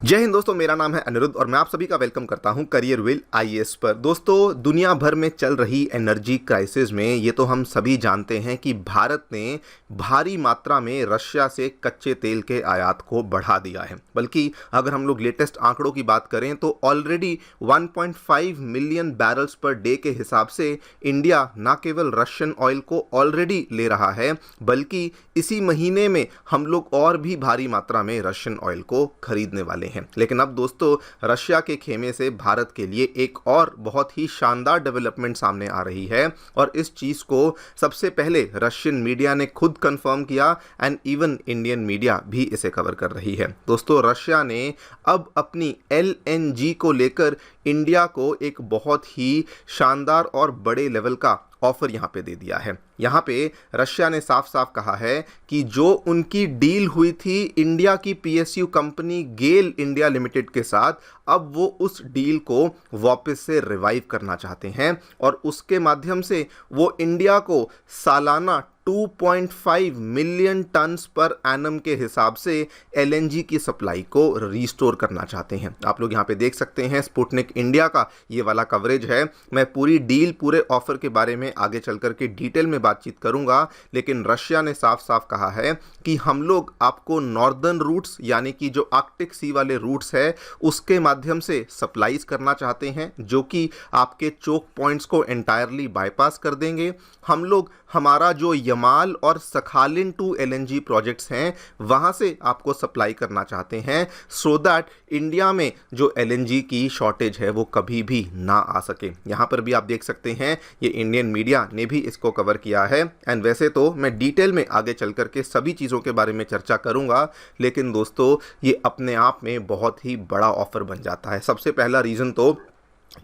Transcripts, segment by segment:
जय हिंद दोस्तों, मेरा नाम है अनिरुद्ध और मैं आप सभी का वेलकम करता हूं करियर व्हील आईएएस पर। दोस्तों, दुनिया भर में चल रही एनर्जी क्राइसिस में ये तो हम सभी जानते हैं कि भारत ने भारी मात्रा में रशिया से कच्चे तेल के आयात को बढ़ा दिया है। बल्कि अगर हम लोग लेटेस्ट आंकड़ों की बात करें तो already 1.5 million barrels per day के हिसाब से इंडिया न केवल रशियन ऑयल को ऑलरेडी ले रहा है, बल्कि इसी महीने में हम लोग और भी भारी मात्रा में रशियन ऑयल को खरीदने वाले हैं। लेकिन अब दोस्तों, रशिया के खेमे से भारत के लिए एक और बहुत ही शानदार डेवलपमेंट सामने आ रही है और इस चीज को सबसे पहले रशियन मीडिया ने खुद कंफर्म किया एंड इवन इंडियन मीडिया भी इसे कवर कर रही है। दोस्तों, रशिया ने अब अपनी एलएनजी को लेकर इंडिया को एक बहुत ही शानदार और बड़े लेवल का ऑफर यहां पे दे दिया है। यहां पे रशिया ने साफ साफ कहा है कि जो उनकी डील हुई थी इंडिया की पीएसयू कंपनी गेल इंडिया लिमिटेड के साथ, अब वो उस डील को वापस से रिवाइव करना चाहते हैं और उसके माध्यम से वो इंडिया को सालाना 2.5 मिलियन टन्स पर एनम के हिसाब से एलएनजी की सप्लाई को रिस्टोर करना चाहते हैं। आप लोग यहाँ पे देख सकते हैं स्पुतनिक इंडिया का ये वाला कवरेज है। मैं पूरी डील, पूरे ऑफर के बारे में आगे चल कर के डिटेल में बातचीत करूंगा, लेकिन रशिया ने साफ साफ कहा है कि हम लोग आपको नॉर्दर्न रूट्स यानी कि जो आर्कटिक सी वाले रूट्स है उसके माध्यम से सप्लाईज करना चाहते हैं, जो कि आपके चोक पॉइंट्स को एंटायरली बाईपास कर देंगे। हम लोग हमारा जो यमाल और सखालिन 2 एलएनजी प्रोजेक्ट्स हैं वहां से आपको सप्लाई करना चाहते हैं, सो दैट इंडिया में जो एलएनजी की शॉर्टेज है वो कभी भी ना आ सके। यहां पर भी आप देख सकते हैं ये इंडियन मीडिया ने भी इसको कवर किया है। एंड वैसे तो मैं डिटेल में आगे चल करके सभी चीज़ों के बारे में चर्चा करूंगा, लेकिन दोस्तों ये अपने आप में बहुत ही बड़ा ऑफर बन जाता है। सबसे पहला रीज़न तो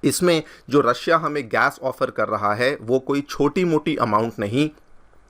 इसमें जो रशिया हमें गैस ऑफर कर रहा है वो कोई छोटी मोटी अमाउंट नहीं,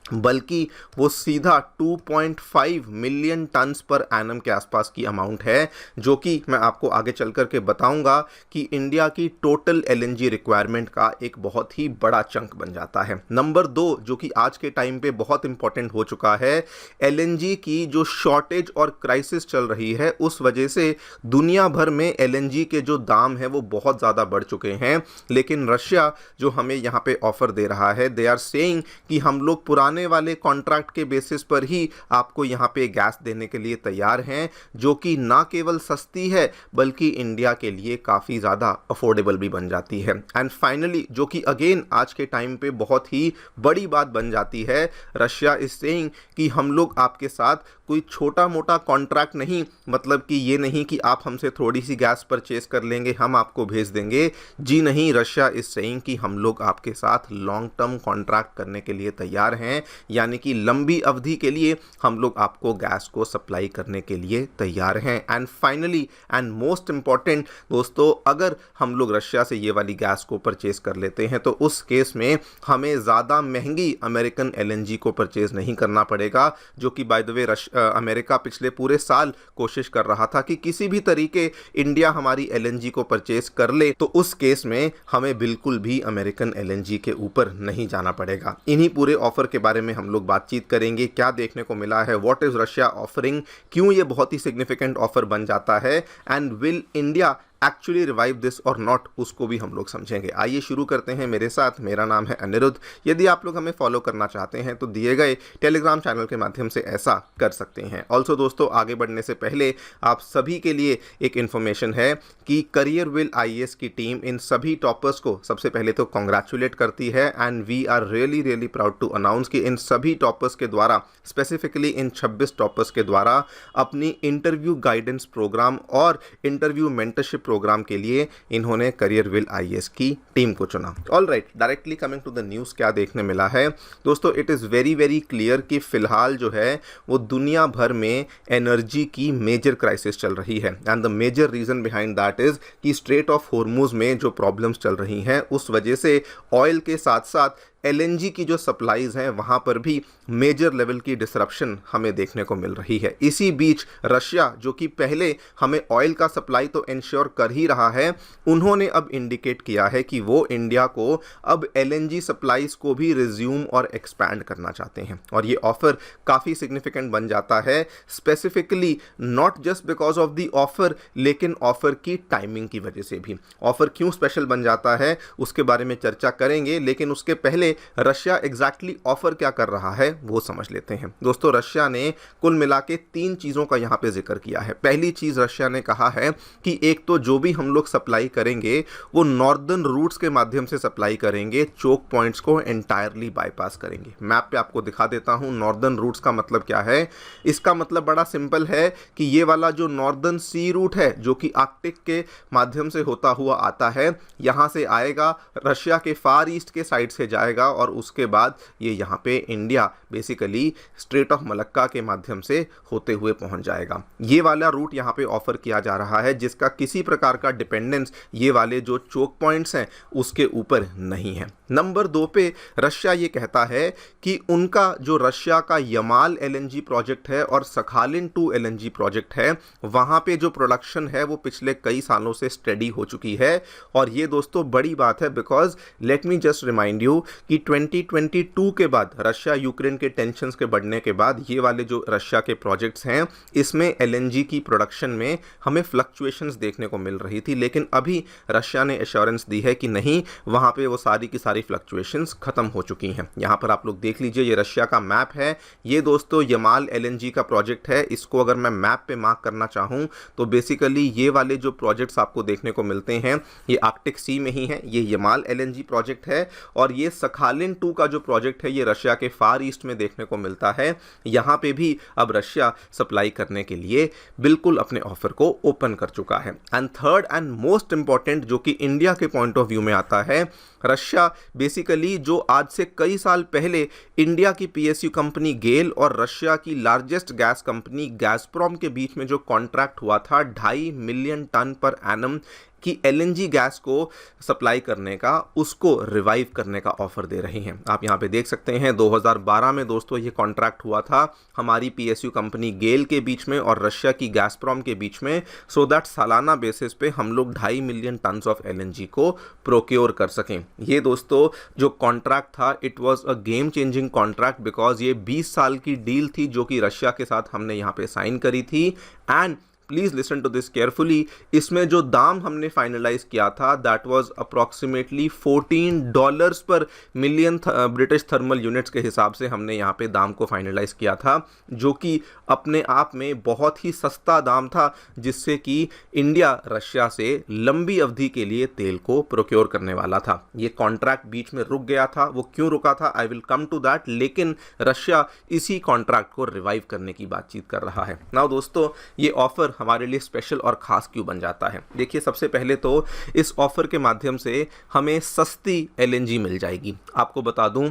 बल्कि वो सीधा 2.5 मिलियन टन्स पर एनम के आसपास की अमाउंट है, जो कि मैं आपको आगे चल कर के बताऊंगा कि इंडिया की टोटल एलएनजी रिक्वायरमेंट का एक बहुत ही बड़ा चंक बन जाता है। नंबर 2, जो कि आज के टाइम पे बहुत इंपॉर्टेंट हो चुका है, एलएनजी की जो शॉर्टेज और क्राइसिस चल रही है उस वजह से दुनिया भर में एलएनजी के जो दाम है वो बहुत ज़्यादा बढ़ चुके हैं। लेकिन रशिया जो हमें यहाँ पे ऑफर दे रहा है, दे आर सेइंग कि हम लोग पुराने वाले कॉन्ट्रैक्ट के बेसिस पर ही आपको यहां पे गैस देने के लिए तैयार हैं, जो कि ना केवल सस्ती है बल्कि इंडिया के लिए काफ़ी ज़्यादा अफोर्डेबल भी बन जाती है। एंड फाइनली, जो कि अगेन आज के टाइम पे बहुत ही बड़ी बात बन जाती है, रशिया इज सेइंग कि हम लोग आपके साथ कोई छोटा मोटा कॉन्ट्रैक्ट नहीं, मतलब कि ये नहीं कि आप हमसे थोड़ी सी गैस परचेज कर लेंगे हम आपको भेज देंगे। जी नहीं, रशिया इज सेइंग कि हम लोग आपके साथ लॉन्ग टर्म कॉन्ट्रैक्ट करने के लिए तैयार हैं, यानी कि लंबी अवधि के लिए हम लोग आपको गैस को सप्लाई करने के लिए तैयार हैं। And finally and most important दोस्तों, अगर हम लोग रशिया से ये वाली गैस को परचेज कर लेते हैं तो उस केस में हमें ज़्यादा महंगी अमेरिकन एलएनजी को परचेज नहीं करना पड़ेगा, जो कि बाय द वे अमेरिका पिछले पूरे साल कोशिश कर रहा था कि किसी भी तरीके इंडिया हमारी एलएनजी को परचेज कर ले, तो उस केस में हमें बिल्कुल भी अमेरिकन एलएनजी के ऊपर नहीं जाना पड़ेगा। इन्हीं पूरे ऑफर के बारे में हम लोग बातचीत करेंगे, क्या देखने को मिला है, व्हाट इज रशिया ऑफरिंग, क्यों ये बहुत ही सिग्निफिकेंट ऑफर बन जाता है, and will India actually revive this और नॉट, उसको भी हम लोग समझेंगे। आइए शुरू करते हैं मेरे साथ। मेरा नाम है अनिरुद्ध। यदि आप लोग हमें फॉलो करना चाहते हैं तो दिए गए टेलीग्राम चैनल के माध्यम से ऐसा कर सकते हैं। ऑल्सो दोस्तों, आगे बढ़ने से पहले आप सभी के लिए एक इन्फॉर्मेशन है कि करियर व्हील आईएएस की टीम इन सभी टॉपर्स को सबसे पहले तो कॉन्ग्रेचुलेट करती है and we are really proud to announce कि इन सभी टॉपर्स के द्वारा, स्पेसिफिकली इन 26 टॉपर्स के द्वारा अपनी इंटरव्यू गाइडेंस प्रोग्राम और इंटरव्यू मेंटरशिप प्रोग्राम के लिए इन्होंने करियर व्हील आईएएस की टीम को चुना। Alright, directly coming to the news, क्या देखने मिला है दोस्तों, इट इज़ वेरी क्लियर कि फिलहाल जो है वो दुनिया भर में एनर्जी की मेजर क्राइसिस चल रही है। And the major reason behind that is कि स्ट्रेट ऑफ हॉर्मुज़ में जो प्रॉब्लम्स चल रही हैं उस वजह से ऑयल के साथ साथ एलएनजी की जो सप्लाईज हैं वहाँ पर भी मेजर लेवल की डिसरप्शन हमें देखने को मिल रही है। इसी बीच रशिया, जो कि पहले हमें ऑयल का सप्लाई तो इंश्योर कर ही रहा है, उन्होंने अब इंडिकेट किया है कि वो इंडिया को अब एलएनजी सप्लाईज को भी रिज्यूम और एक्सपैंड करना चाहते हैं। और ये ऑफर काफ़ी सिग्निफिकेंट बन जाता है, specifically not just because of the offer, लेकिन ऑफर की टाइमिंग की वजह से भी। ऑफर क्यों स्पेशल बन जाता है उसके बारे में चर्चा करेंगे, लेकिन उसके पहले रशिया एग्जैक्टली ऑफर क्या कर रहा है वो समझ लेते हैं। दोस्तों, रशिया ने कुल मिला के 3 चीज़ों का यहाँ पे जिक्र किया है। पहली चीज़ रशिया ने कहा है कि एक तो जो भी हम लोग सप्लाई करेंगे वो नॉर्दर्न रूट्स के माध्यम से सप्लाई करेंगे, चोक पॉइंट्स को एंटायरली बाईपास करेंगे। मैप पे आपको दिखा देता हूँ नॉर्दर्न रूट्स का मतलब क्या है। इसका मतलब बड़ा सिंपल है कि ये वाला जो नॉर्दर्न सी रूट है, जो कि आर्कटिक के माध्यम से होता हुआ आता है, यहाँ से आएगा, रशिया के फार ईस्ट के साइड से जाएगा और उसके बाद ये यहाँ पे India basically straight of Malacca के माध्यम से होते हुए पहुंच जाएगा। ये वाला रूट यहाँ पे ऑफर किया जा रहा है, जिसका किसी प्रकार का डिपेंडेंस ये वाले जो चोक पॉइंट्स हैं उसके ऊपर नहीं है। नंबर 2 पे रशिया ये कहता है कि उनका जो रशिया का यमाल एलएनजी प्रोजेक्ट है और सखालिन 2 एलएनजी प्रोजेक्ट है, वहाँ पे जो प्रोडक्शन है वो पिछले कई सालों से स्टेडी हो चुकी है। और ये दोस्तों बड़ी बात है, because let me just remind you कि 2022 के बाद, रशिया यूक्रेन के टेंशन्स के बढ़ने के बाद, ये वाले जो रशिया के प्रोजेक्ट्स हैं इसमें एलएनजी की प्रोडक्शन में हमें फ्लक्चुएशंस देखने को मिल रही थी। लेकिन अभी रशिया ने एश्योरेंस दी है कि नहीं, वहाँ पे वो सारी की सारी फ्लक्चुएशंस खत्म हो चुकी हैं। यहाँ पर आप लोग देख लीजिए, ये रशिया का मैप है। ये दोस्तों यमाल एलएनजी का प्रोजेक्ट है। इसको अगर मैं मैप पे मार्क करना चाहूँ तो बेसिकली ये वाले जो प्रोजेक्ट्स आपको देखने को मिलते हैं ये आर्कटिक सी में ही है। ये यमाल एलएनजी प्रोजेक्ट है और ये सखालिन 2 का जो प्रोजेक्ट है ये रशिया के फार ईस्ट में देखने को मिलता है। यहाँ पे भी अब रशिया सप्लाई करने के लिए बिल्कुल अपने ऑफर को ओपन कर चुका है। And third and most important, जो कि इंडिया के पॉइंट ऑफ व्यू में आता है, रशिया बेसिकली जो आज से कई साल पहले इंडिया की पीएसयू कंपनी गेल और रशिया की लार्जेस्ट गैस कंपनी गैज़प्रोम के बीच में जो कॉन्ट्रैक्ट हुआ था 2.5 मिलियन टन पर एनम की एलएनजी गैस को सप्लाई करने का, उसको रिवाइव करने का ऑफर दे रही हैं। आप यहाँ पे देख सकते हैं 2012 में दोस्तों ये कॉन्ट्रैक्ट हुआ था हमारी पीएसयू कंपनी गेल के बीच में और रशिया की गैज़प्रोम के बीच में, सो दैट सालाना बेसिस पे हम लोग 2.5 मिलियन टन ऑफ एलएनजी को प्रोक्योर कर सकें। ये दोस्तों जो कॉन्ट्रैक्ट था, it was a game changing contract, because ये 20 साल की डील थी जो कि रशिया के साथ हमने यहाँ पे साइन करी थी। And please listen to this carefully, इसमें जो दाम हमने फाइनलाइज किया था दैट वाज अप्रॉक्सीमेटली $14 पर मिलियन ब्रिटिश थर्मल यूनिट्स के हिसाब से हमने यहाँ पे दाम को फाइनलाइज किया था, जो कि अपने आप में बहुत ही सस्ता दाम था, जिससे कि इंडिया रशिया से लंबी अवधि के लिए तेल को प्रोक्योर करने वाला था। ये कॉन्ट्रैक्ट बीच में रुक गया था। वो क्यों रुका था, I will come to that, लेकिन रशिया इसी कॉन्ट्रैक्ट को रिवाइव करने की बातचीत कर रहा है। नाउ दोस्तों, ये ऑफर हमारे लिए स्पेशल और खास क्यों बन जाता है? देखिए, सबसे पहले तो इस ऑफर के माध्यम से हमें सस्ती एलएनजी मिल जाएगी। आपको बता दूं,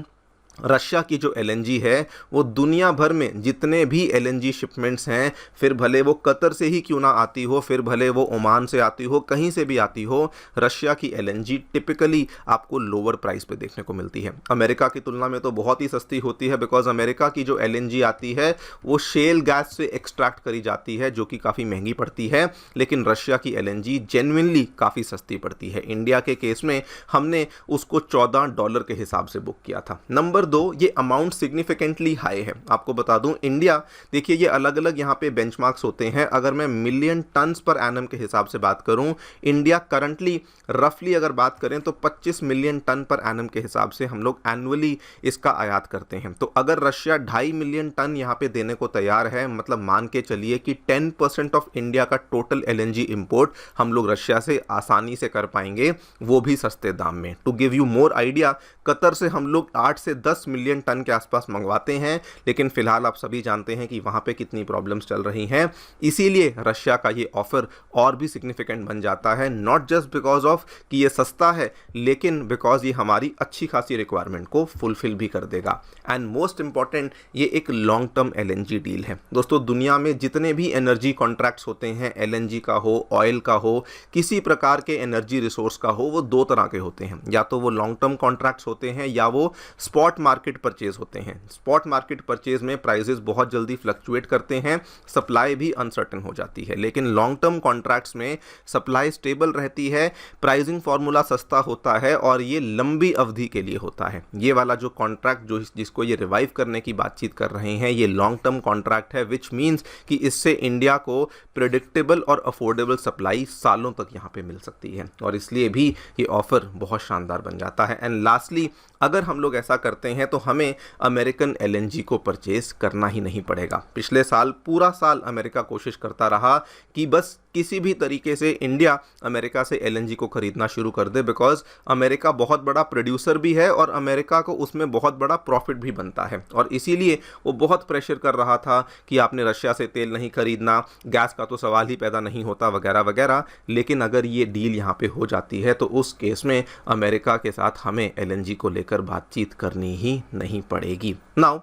रशिया की जो एलएनजी है वो दुनिया भर में जितने भी एलएनजी शिपमेंट्स हैं, फिर भले वो कतर से ही क्यों ना आती हो, फिर भले वो ओमान से आती हो, कहीं से भी आती हो, रशिया की एलएनजी टिपिकली आपको लोअर प्राइस पे देखने को मिलती है। अमेरिका की तुलना में तो बहुत ही सस्ती होती है, बिकॉज अमेरिका की जो एलएनजी आती है वो शेल गैस से एक्सट्रैक्ट करी जाती है, जो कि काफ़ी महंगी पड़ती है। लेकिन रशिया की एलएनजी जेन्युइनली काफ़ी सस्ती पड़ती है। इंडिया के केस में हमने उसको $14 के हिसाब से बुक किया था। नंबर 2, ये अमाउंट सिग्निफिकेंटली हाई है। आपको बता दूं, इंडिया, देखिए ये अलग अलग यहाँ पे बेंचमार्क्स होते हैं। अगर मैं मिलियन टन्स पर एनम के हिसाब से बात करूं, इंडिया करंटली रफली अगर बात करें तो 25 मिलियन टन पर एनम के हिसाब से हम लोग एनुअली इसका आयात करते हैं। तो अगर रशिया 2.5 मिलियन टन यहाँ पे देने को तैयार है, मतलब मान के चलिए कि 10% ऑफ इंडिया का टोटल एलएनजी इंपोर्ट हम लोग रशिया से आसानी से कर पाएंगे, वो भी सस्ते दाम में। To give you more idea, Qatar से हम लोग 8 से 10 10 मिलियन टन के आसपास मंगवाते हैं, लेकिन फिलहाल आप सभी जानते हैं कि वहाँ पे कितनी प्रॉब्लम्स चल रही हैं। इसीलिए रशिया का ये ऑफर और भी सिग्निफिकेंट बन जाता है, नॉट जस्ट बिकॉज ऑफ कि ये सस्ता है, लेकिन बिकॉज ये हमारी अच्छी खासी रिक्वायरमेंट को फुलफिल भी कर देगा। एंड मोस्ट इंपॉर्टेंट, ये एक लॉन्ग टर्म LNG डील है। दोस्तों, दुनिया में जितने भी एनर्जी कॉन्ट्रैक्ट्स होते हैं, LNG का हो, ऑयल का हो, किसी प्रकार के एनर्जी रिसोर्स का हो, वो दो तरह के होते हैं। या तो वो लॉन्ग टर्म कॉन्ट्रैक्ट्स होते हैं या वो स्पॉट मार्केट परचेज होते हैं। स्पॉट मार्केट परचेज में प्राइसेस बहुत जल्दी फ्लक्चुएट करते हैं, सप्लाई भी अनसर्टेन हो जाती है। लेकिन लॉन्ग टर्म कॉन्ट्रैक्ट्स में सप्लाई स्टेबल रहती है, प्राइसिंग फॉर्मूला सस्ता होता है और ये लंबी अवधि के लिए होता है। ये वाला जो कॉन्ट्रैक्ट जिसको ये रिवाइव करने की बातचीत कर रहे हैं, ये लॉन्ग टर्म कॉन्ट्रैक्ट है, विच मीन्स कि इससे इंडिया को प्रेडिक्टेबल और अफोर्डेबल सप्लाई सालों तक यहाँ पे मिल सकती है, और इसलिए भी ये ऑफर बहुत शानदार बन जाता है। एंड लास्टली, अगर हम लोग ऐसा करते हैं तो हमें अमेरिकन LNG को परचेज करना ही नहीं पड़ेगा। पिछले साल पूरा साल अमेरिका कोशिश करता रहा कि बस किसी भी तरीके से इंडिया अमेरिका से LNG को खरीदना शुरू कर दे, बिकॉज अमेरिका बहुत बड़ा प्रोड्यूसर भी है और अमेरिका को उसमें बहुत बड़ा प्रॉफिट भी बनता है। और इसीलिए वो बहुत प्रेशर कर रहा था कि आपने रशिया से तेल नहीं खरीदना, गैस का तो सवाल ही पैदा नहीं होता, वगैरह वगैरह। लेकिन अगर ये डील यहाँ पे हो जाती है तो उस केस में अमेरिका के साथ हमें LNG को लेकर बातचीत करनी ही नहीं पड़ेगी। नाउ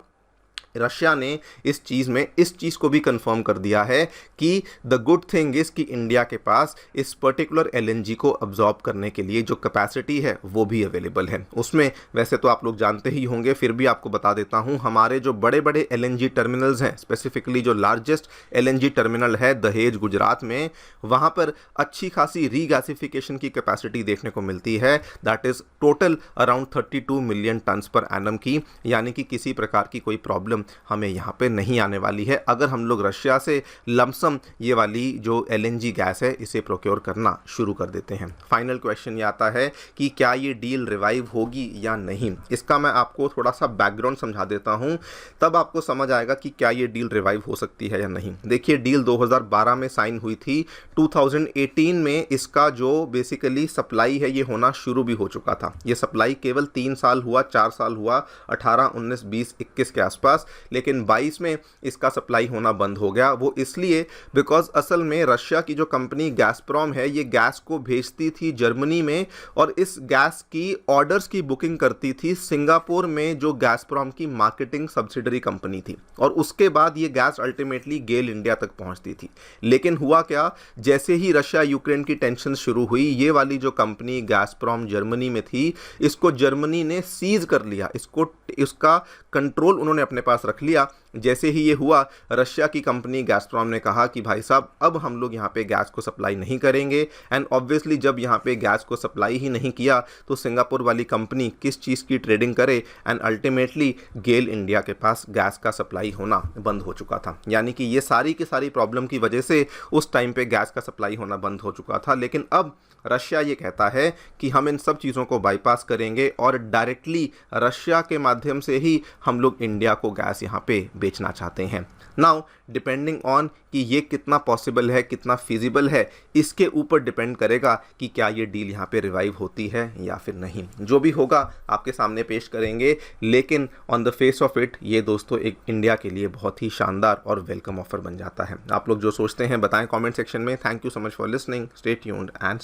रशिया ने इस चीज़ को भी कंफर्म कर दिया है कि द गुड थिंग इज़ कि इंडिया के पास इस पर्टिकुलर LNG को अब्जॉर्ब करने के लिए जो कैपेसिटी है वो भी अवेलेबल है। उसमें वैसे तो आप लोग जानते ही होंगे, फिर भी आपको बता देता हूँ, हमारे जो बड़े बड़े LNG टर्मिनल्स हैं, स्पेसिफिकली जो लार्जेस्ट LNG टर्मिनल है दहेज गुजरात में, वहाँ पर अच्छी खासी रीगैसिफिकेशन की कैपेसिटी देखने को मिलती है। That is total around 32 million turns per annum की, यानी कि किसी प्रकार की कोई प्रॉब्लम हमें यहाँ पे नहीं आने वाली है अगर हम लोग रशिया से लमसम ये वाली जो LNG गैस है इसे प्रोक्योर करना शुरू कर देते हैं। फाइनल क्वेश्चन ये आता है कि क्या ये डील रिवाइव होगी या नहीं। इसका मैं आपको थोड़ा सा बैकग्राउंड समझा देता हूँ, तब आपको समझ आएगा कि क्या ये डील रिवाइव हो सकती है या नहीं। देखिए, डील 2012 में साइन हुई थी, 2018 में इसका जो बेसिकली सप्लाई है ये होना शुरू भी हो चुका था। ये सप्लाई केवल 3 साल हुआ, 4 साल हुआ, 18, 19, 20, 21 के आसपास, लेकिन 22 में इसका सप्लाई होना बंद हो गया। वो इसलिए बिकॉज असल में रशिया की जो कंपनी गैसप्रॉम है ये गैस को भेजती थी जर्मनी में, और इस गैस की ऑर्डर्स की बुकिंग करती थी सिंगापुर में जो गैसप्रॉम की मार्केटिंग सब्सिडरी कंपनी थी, और उसके बाद ये गैस अल्टीमेटली गेल इंडिया तक पहुंचती थी। लेकिन हुआ क्या, जैसे ही रशिया यूक्रेन की टेंशन शुरू हुई, ये वाली जो कंपनी गैसप्रॉम जर्मनी में थी इसको जर्मनी ने सीज कर लिया, इसका कंट्रोल उन्होंने अपने पास रख लिया। जैसे ही ये हुआ, रशिया की कंपनी गैसप्रॉम ने कहा कि भाई साहब अब हम लोग यहाँ पे गैस को सप्लाई नहीं करेंगे। एंड ऑब्वियसली जब यहाँ पे गैस को सप्लाई ही नहीं किया तो सिंगापुर वाली कंपनी किस चीज़ की ट्रेडिंग करे, एंड अल्टीमेटली गेल इंडिया के पास गैस का सप्लाई होना बंद हो चुका था। यानी कि ये सारी की सारी प्रॉब्लम की वजह से उस टाइम पे गैस का सप्लाई होना बंद हो चुका था। लेकिन अब रशिया ये कहता है कि हम इन सब चीज़ों को बाईपास करेंगे और डायरेक्टली रशिया के माध्यम से ही हम लोग इंडिया को गैस यहाँ पे बेचना चाहते हैं। नाउ डिपेंडिंग ऑन कि ये कितना पॉसिबल है, कितना फिजिबल है, इसके ऊपर डिपेंड करेगा कि क्या ये डील यहाँ पे रिवाइव होती है या फिर नहीं। जो भी होगा आपके सामने पेश करेंगे, लेकिन on the face of it ये दोस्तों एक इंडिया के लिए बहुत ही शानदार और वेलकम ऑफर बन जाता है। आप लोग जो सोचते हैं बताएं कमेंट सेक्शन में। Thank you so much for listening, stay tuned and